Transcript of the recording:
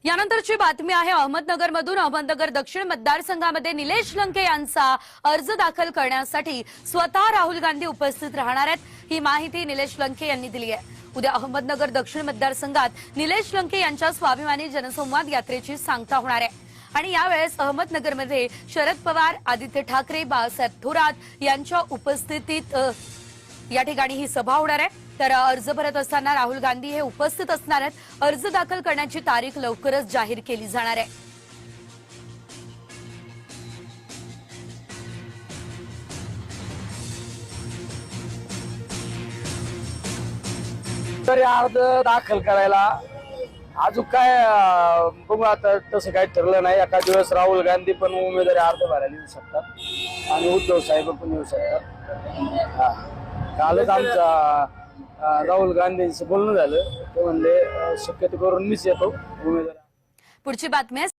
यानंतरची बातमी आहे अहमदनगरमधून। अहमदनगर दक्षिण मतदारसंघामध्ये निलेश लंके यांचा अर्ज दाखल करण्यासाठी स्वतः राहुल गांधी उपस्थित राहणार आहेत। ही माहिती निलेश लंके यांनी दिली आहे। उद्या अहमदनगर दक्षिण मतदारसंघात निलेश लंके यांच्या स्वाभिमानी जनसंवाद यात्रेची सांगता होणार आहे आणि यावेळेस अहमदनगरमध्ये शरद पवार, आदित्य ठाकरे, बाळासाहेब थोरात यांच्या उपस्थितीत या ठिकाणी ही सभा होणार आहे। तर अर्ज भरत असताना राहुल गांधी हे उपस्थित असणार आहेत। अर्ज दाखल करण्याची तारीख लवकरच जाहीर केली जाणार आहे। तरी अर्ज दाखल करायला अजून काय बघू, आता तसं काही ठरलं नाही। एका दिवस राहुल गांधी पण उमेदवारी अर्ज भरायला येऊ शकतात आणि उद्धव साहेब पण येऊ शकतात। कालच आमचा राहुल गांधींचं बोलणं झालं, ते म्हणले शक्यतो करून मीच येतो उमेदवारी। पुढची बातमी